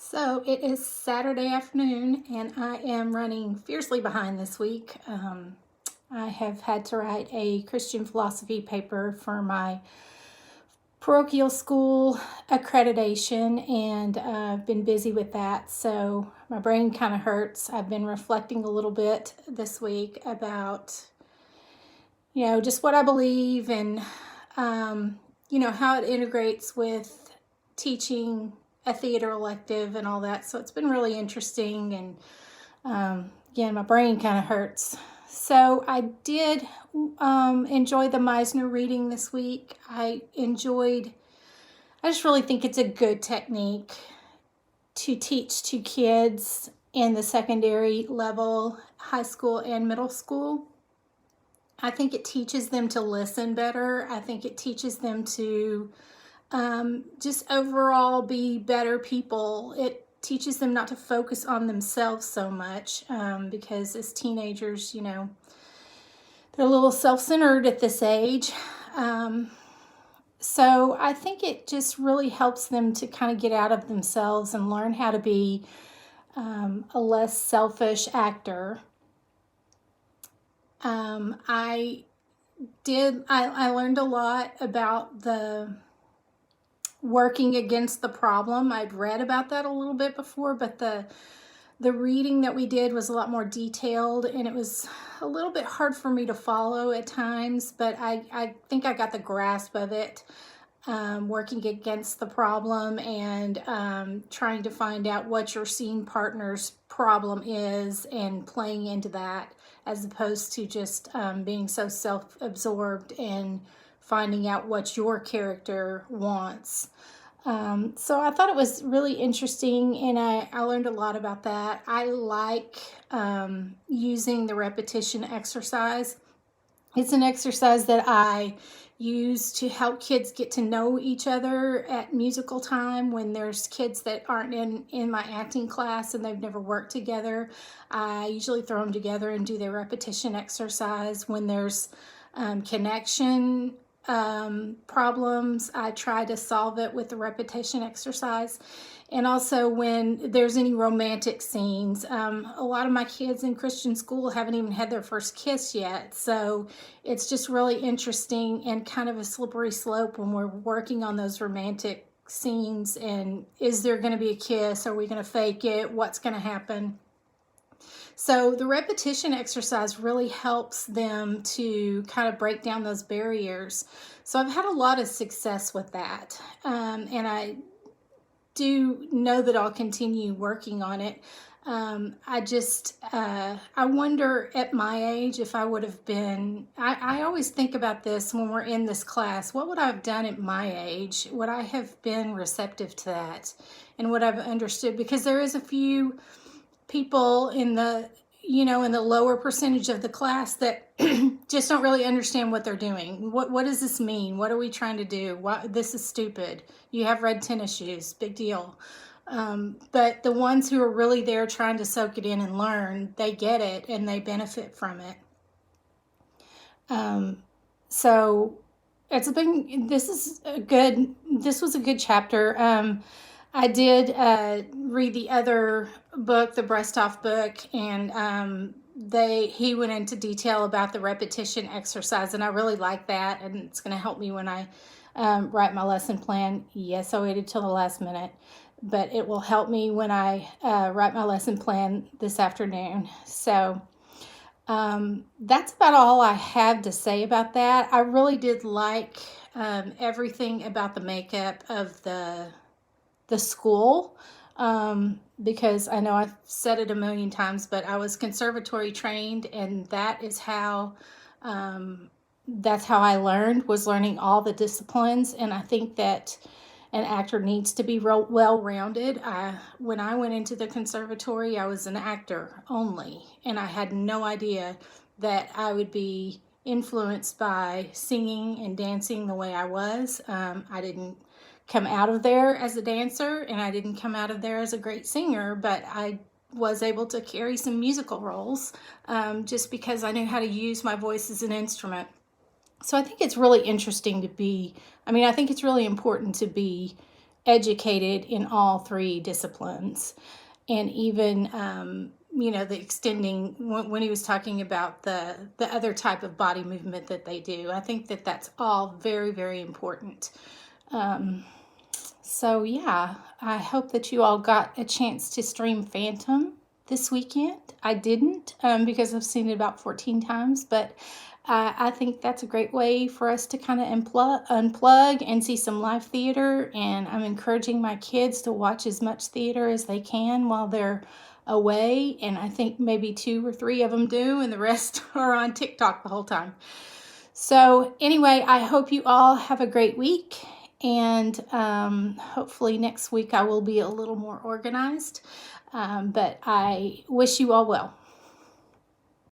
So it is Saturday afternoon, and I am running fiercely behind this week. I have had to write a Christian philosophy paper for my parochial school accreditation, and I've been busy with that. So my brain kind of hurts. I've been reflecting a little bit this week about, just what I believe and, how it integrates with teaching a theater elective and all that. So it's been really interesting. And again, my brain kind of hurts. So I did enjoy the Meisner reading this week. I just really think it's a good technique to teach to kids in the secondary level, high school and middle school. I think it teaches them to listen better. I think it teaches them to just overall be better people. It teaches them not to focus on themselves so much because as teenagers, they're a little self-centered at this age. So I think it just really helps them to kind of get out of themselves and learn how to be a less selfish actor. I learned a lot about the working against the problem. I'd read about that a little bit before, but the reading that we did was a lot more detailed, and it was a little bit hard for me to follow at times, but I think I got the grasp of it. Working against the problem and trying to find out what your scene partner's problem is and playing into that, as opposed to just being so self-absorbed and finding out what your character wants. So I thought it was really interesting, and I learned a lot about that. I like using the repetition exercise. It's an exercise that I use to help kids get to know each other at musical time. When there's kids that aren't in my acting class and they've never worked together, I usually throw them together and do their repetition exercise. When there's connection problems, I try to solve it with the repetition exercise. And also when there's any romantic scenes, a lot of my kids in Christian school haven't even had their first kiss yet. So it's just really interesting and kind of a slippery slope when we're working on those romantic scenes. And is there going to be a kiss? Are we going to fake it? What's going to happen? So the repetition exercise really helps them to kind of break down those barriers. So I've had a lot of success with that. And I do know that I'll continue working on it. I wonder at my age if I would have been, I always think about this when we're in this class. What would I have done at my age? Would I have been receptive to that? And would I've understood? Because there is a few people in the lower percentage of the class that just don't really understand what they're doing. What does this mean? What are we trying to do? This is stupid. You have red tennis shoes, big deal. But the ones who are really there trying to soak it in and learn, they get it and they benefit from it. So this was a good chapter. I did read the other book, the Brestoff book, and he went into detail about the repetition exercise, and I really like that, and it's going to help me when I write my lesson plan. Yes, I waited till the last minute, but it will help me when I write my lesson plan this afternoon. So that's about all I have to say about that. I really did like everything about the makeup of the school, because I know I've said it a million times, but I was conservatory trained, and that's how I learning all the disciplines. And I think that an actor needs to be well-rounded. When I went into the conservatory, I was an actor only, and I had no idea that I would be influenced by singing and dancing the way I was. I didn't come out of there as a dancer, and I didn't come out of there as a great singer, but I was able to carry some musical roles just because I knew how to use my voice as an instrument. So I think it's really interesting I think it's really important to be educated in all three disciplines. And even, the extending, when he was talking about the other type of body movement that they do, I think that that's all very, very important. So yeah, I hope that you all got a chance to stream Phantom this weekend. I didn't, because I've seen it about 14 times, but I think that's a great way for us to kind of unplug and see some live theater. And I'm encouraging my kids to watch as much theater as they can while they're away. And I think maybe 2 or 3 of them do, and the rest are on TikTok the whole time. So anyway, I hope you all have a great week. And hopefully next week I will be a little more organized. But I wish you all well.